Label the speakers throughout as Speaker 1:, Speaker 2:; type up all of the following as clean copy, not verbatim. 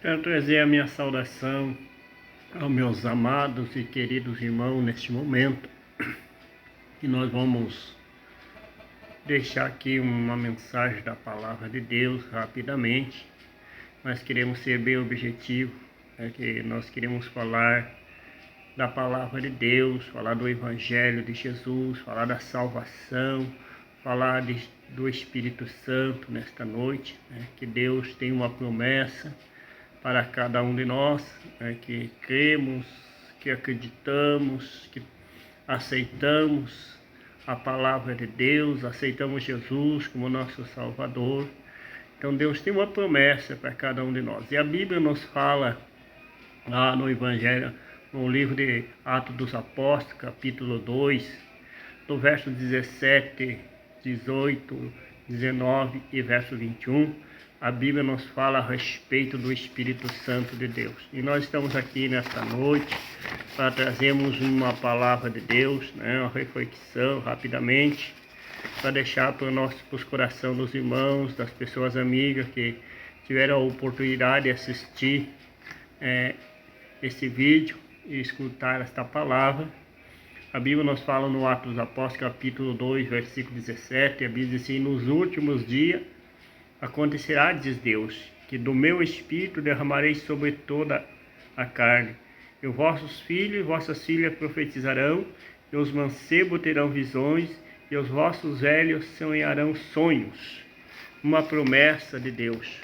Speaker 1: Quero trazer a minha saudação aos meus amados e queridos irmãos neste momento. E nós vamos deixar aqui uma mensagem da palavra de Deus rapidamente. Nós queremos ser bem objetivo, que nós queremos falar da palavra de Deus, falar do Evangelho de Jesus, falar da salvação, falar do Espírito Santo nesta noite, que Deus tem uma promessa para cada um de nós, que cremos, que acreditamos, que aceitamos a palavra de Deus, aceitamos Jesus como nosso Salvador. Então Deus tem uma promessa para cada um de nós. E a Bíblia nos fala lá no Evangelho, no livro de Atos dos Apóstolos, capítulo 2, do verso 17, 18, 19 e verso 21, a Bíblia nos fala a respeito do Espírito Santo de Deus. E nós estamos aqui nesta noite para trazermos uma palavra de Deus, uma reflexão rapidamente, para deixar para os corações dos irmãos, das pessoas amigas que tiveram a oportunidade de assistir esse vídeo e escutar esta palavra. A Bíblia nos fala no Atos dos Apóstolos, capítulo 2, versículo 17, a Bíblia diz assim: nos últimos dias acontecerá, diz Deus, que do meu Espírito derramarei sobre toda a carne. E os vossos filhos e vossas filhas profetizarão, e os mancebos terão visões, e os vossos velhos sonharão sonhos. Uma promessa de Deus,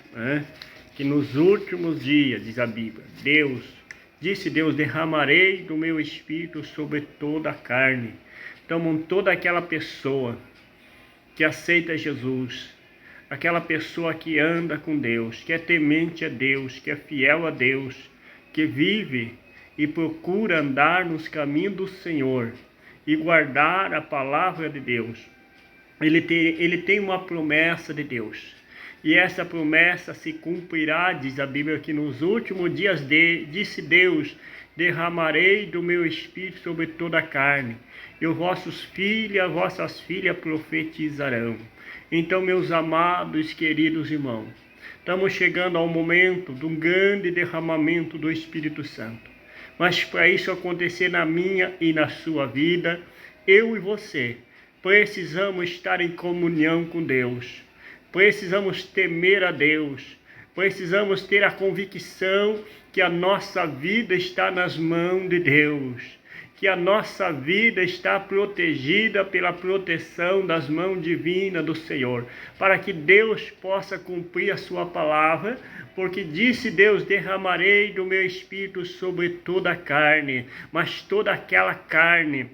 Speaker 1: que nos últimos dias, diz a Bíblia, disse Deus, derramarei do meu Espírito sobre toda a carne. Então, toda aquela pessoa que aceita Jesus, aquela pessoa que anda com Deus, que é temente a Deus, que é fiel a Deus, que vive e procura andar nos caminhos do Senhor e guardar a palavra de Deus, ele tem uma promessa de Deus. E essa promessa se cumprirá, diz a Bíblia, que nos últimos dias disse Deus, derramarei do meu Espírito sobre toda a carne, e os vossos filhos e as vossas filhas profetizarão. Então, meus amados, queridos irmãos, estamos chegando ao momento de um grande derramamento do Espírito Santo. Mas para isso acontecer na minha e na sua vida, eu e você precisamos estar em comunhão com Deus. Precisamos temer a Deus, precisamos ter a convicção que a nossa vida está nas mãos de Deus, que a nossa vida está protegida pela proteção das mãos divinas do Senhor, para que Deus possa cumprir a sua palavra, porque disse Deus, derramarei do meu Espírito sobre toda a carne, mas toda aquela carne,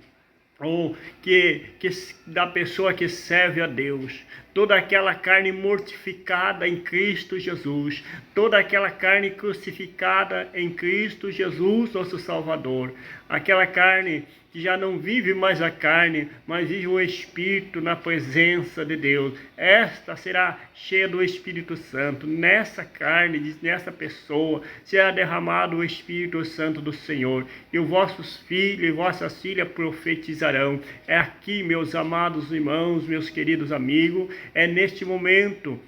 Speaker 1: da pessoa que serve a Deus, toda aquela carne mortificada em Cristo Jesus, toda aquela carne crucificada em Cristo Jesus, nosso Salvador, aquela carne que já não vive mais a carne, mas vive o Espírito na presença de Deus, esta será cheia do Espírito Santo. Nessa carne, nessa pessoa, será derramado o Espírito Santo do Senhor, e os vossos filhos e vossas filhas profetizarão. É aqui, meus amados irmãos, meus queridos amigos, é neste momento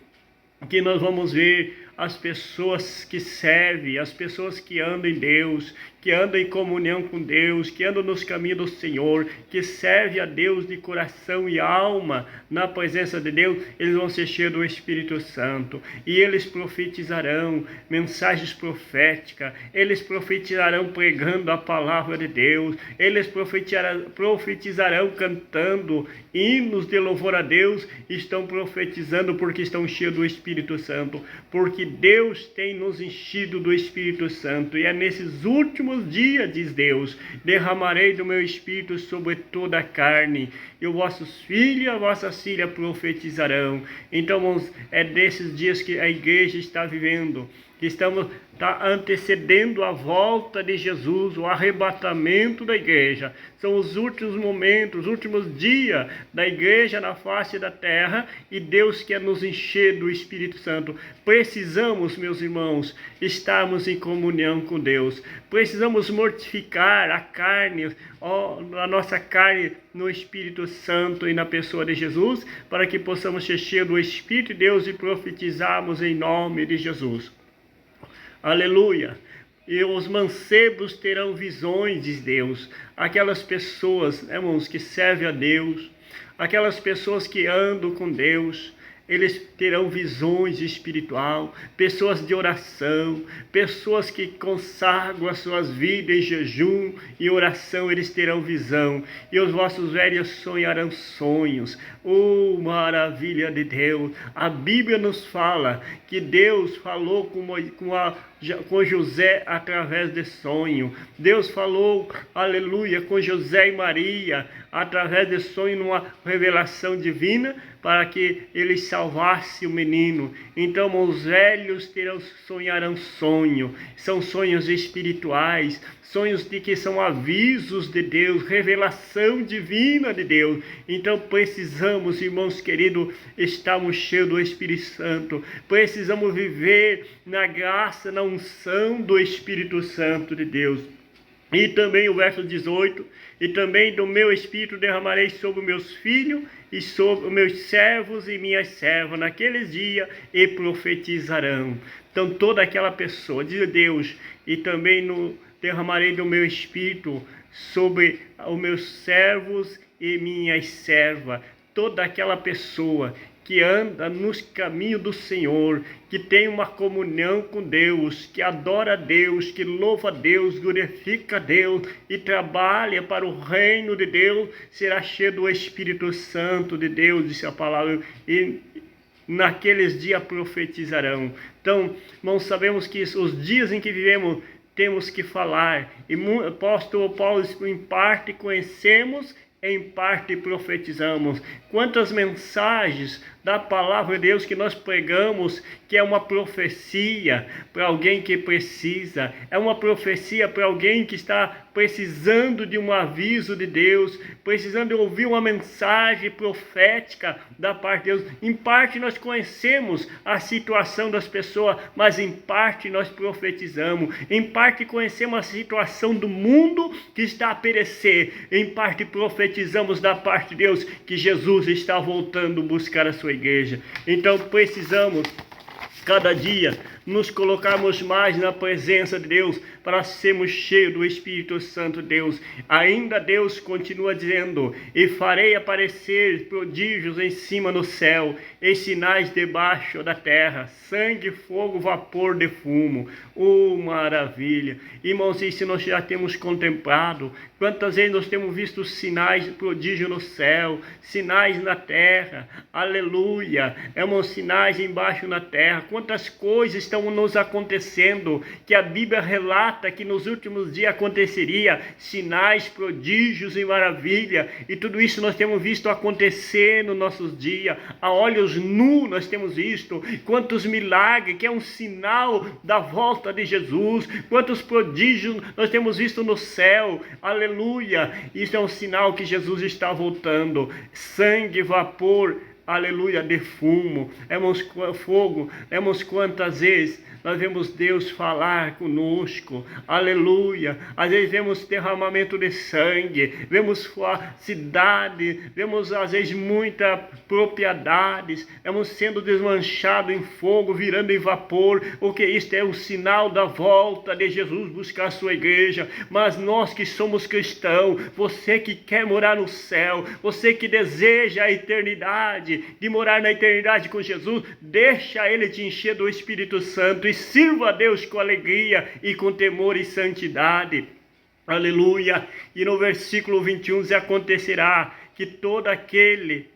Speaker 1: que nós vamos ver as pessoas que servem, as pessoas que andam em Deus, que andam em comunhão com Deus, que andam nos caminhos do Senhor, que servem a Deus de coração e alma na presença de Deus, eles vão ser cheios do Espírito Santo, e eles profetizarão mensagens proféticas, eles profetizarão pregando a palavra de Deus, eles profetizarão cantando hinos de louvor a Deus, estão profetizando porque estão cheios do Espírito Santo, porque Deus tem nos enchido do Espírito Santo, e é nesses últimos dias, diz Deus, derramarei do meu Espírito sobre toda a carne, e os vossos filhos e as vossas filhas profetizarão. Então, irmãos, é desses dias que a igreja está vivendo, que está antecedendo a volta de Jesus, o arrebatamento da igreja. São os últimos momentos, os últimos dias da igreja na face da terra, e Deus quer nos encher do Espírito Santo. Precisamos, meus irmãos, estarmos em comunhão com Deus. Precisamos mortificar a carne, a nossa carne no Espírito Santo e na pessoa de Jesus, para que possamos ser cheios do Espírito de Deus e profetizarmos em nome de Jesus. Aleluia. E os mancebos terão visões, diz Deus. Aquelas pessoas, irmãos, que servem a Deus, aquelas pessoas que andam com Deus, eles terão visões espiritual, pessoas de oração, pessoas que consagram as suas vidas em jejum e oração, eles terão visão. E os vossos velhos sonharão sonhos. Oh, maravilha de Deus! A Bíblia nos fala que Deus falou com José através de sonho. Deus falou, aleluia, com José e Maria através de sonho, numa revelação divina, para que eles salvassem o menino. Então os velhos sonharão sonho. São sonhos espirituais, sonhos de que são avisos de Deus, revelação divina de Deus. Então precisamos, irmãos queridos, estarmos cheios do Espírito Santo. Precisamos viver na graça, na unção do Espírito Santo de Deus. E também o verso 18, e também do meu Espírito derramarei sobre os meus filhos e sobre os meus servos e minhas servas naqueles dias, e profetizarão. Então toda aquela pessoa, diz Deus, e também derramarei do meu Espírito sobre os meus servos e minhas servas. Toda aquela pessoa que anda nos caminhos do Senhor, que tem uma comunhão com Deus, que adora a Deus, que louva a Deus, glorifica a Deus e trabalha para o reino de Deus, será cheio do Espírito Santo de Deus, disse a palavra, e naqueles dias profetizarão. Então, nós sabemos que os dias em que vivemos, temos que falar. E o apóstolo Paulo, em parte conhecemos, em parte profetizamos. Quantas mensagens da palavra de Deus que nós pregamos, que é uma profecia para alguém que precisa, é uma profecia para alguém que está precisando de um aviso de Deus, precisando de ouvir uma mensagem profética da parte de Deus. Em parte nós conhecemos a situação das pessoas, mas em parte nós profetizamos. Em parte conhecemos a situação do mundo que está a perecer, em parte profetizamos da parte de Deus que Jesus está voltando buscar a sua igreja. Então precisamos cada dia nos colocarmos mais na presença de Deus, para sermos cheios do Espírito Santo de Deus. Ainda Deus continua dizendo, e farei aparecer prodígios em cima no céu, e sinais debaixo da terra, sangue, fogo, vapor de fumo. Oh, maravilha! Irmãos, isso nós já temos contemplado. Quantas vezes nós temos visto sinais de prodígio no céu, sinais na terra, aleluia, sinais embaixo na terra. Quantas coisas estão nos acontecendo, que a Bíblia relata que nos últimos dias aconteceria, sinais, prodígios e maravilha, e tudo isso nós temos visto acontecer nos nossos dias, a olhos nus nós temos visto, quantos milagres, que é um sinal da volta de Jesus, quantos prodígios nós temos visto no céu, aleluia, isso é um sinal que Jesus está voltando, sangue, vapor, aleluia, de fumo, fogo, quantas vezes nós vemos Deus falar conosco, aleluia, às vezes vemos derramamento de sangue, vemos cidade, vemos às vezes muitas propriedades, vemos sendo desmanchado em fogo, virando em vapor, porque isto é um sinal da volta de Jesus buscar a sua igreja. Mas nós que somos cristãos, você que quer morar no céu, você que deseja a eternidade, de morar na eternidade com Jesus, deixa Ele te encher do Espírito Santo e sirva a Deus com alegria e com temor e santidade. Aleluia. E no versículo 21 diz, acontecerá que todo aquele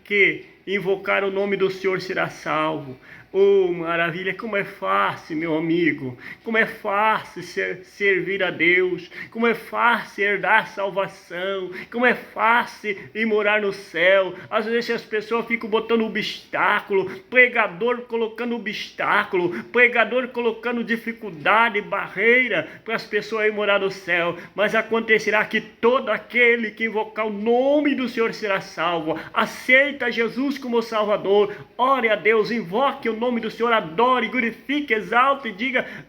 Speaker 1: que invocar o nome do Senhor será salvo. Oh, maravilha, como é fácil, meu amigo, como é fácil servir a Deus, como é fácil herdar salvação, como é fácil ir morar no céu. Às vezes as pessoas ficam botando obstáculo, pregador colocando obstáculo, pregador colocando dificuldade, barreira para as pessoas ir morar no céu. Mas acontecerá que todo aquele que invocar o nome do Senhor será salvo. Aceita Jesus como Salvador, ore a Deus, invoque o nome do Senhor, adore, glorifique, exalte,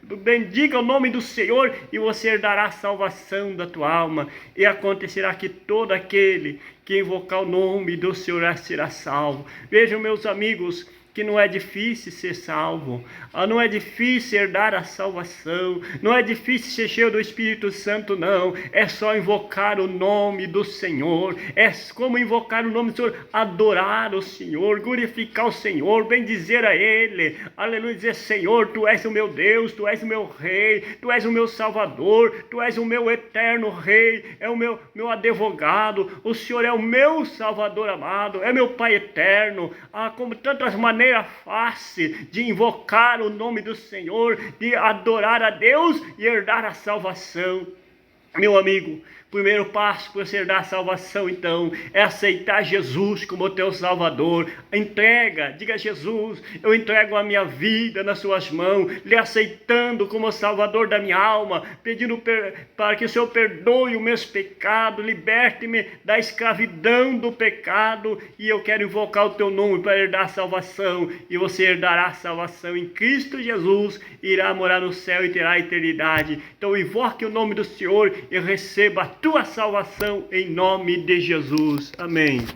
Speaker 1: bendiga o nome do Senhor, e você herdará a salvação da tua alma. E acontecerá que todo aquele que invocar o nome do Senhor será salvo. Vejam, meus amigos, que não é difícil ser salvo, não é difícil herdar a salvação, não é difícil ser cheio do Espírito Santo, não. É só invocar o nome do Senhor. É como invocar o nome do Senhor, adorar o Senhor, glorificar o Senhor, bendizer a Ele, aleluia, dizer: Senhor, Tu és o meu Deus, Tu és o meu Rei, Tu és o meu Salvador, Tu és o meu eterno Rei, é o meu advogado, o Senhor é o meu Salvador amado, é meu Pai eterno. Como tantas maneiras fáceis de invocar o nome do Senhor, de adorar a Deus e herdar a salvação. Meu amigo, o primeiro passo para você herdar a salvação, então, é aceitar Jesus como teu Salvador. Entrega, diga: Jesus, eu entrego a minha vida nas suas mãos, lhe aceitando como Salvador da minha alma, pedindo para que o Senhor perdoe os meus pecados, liberte-me da escravidão do pecado, e eu quero invocar o teu nome para herdar a salvação, e você herdará a salvação em Cristo Jesus, irá morar no céu e terá a eternidade. Então invoque o nome do Senhor e receba a tua salvação em nome de Jesus. Amém.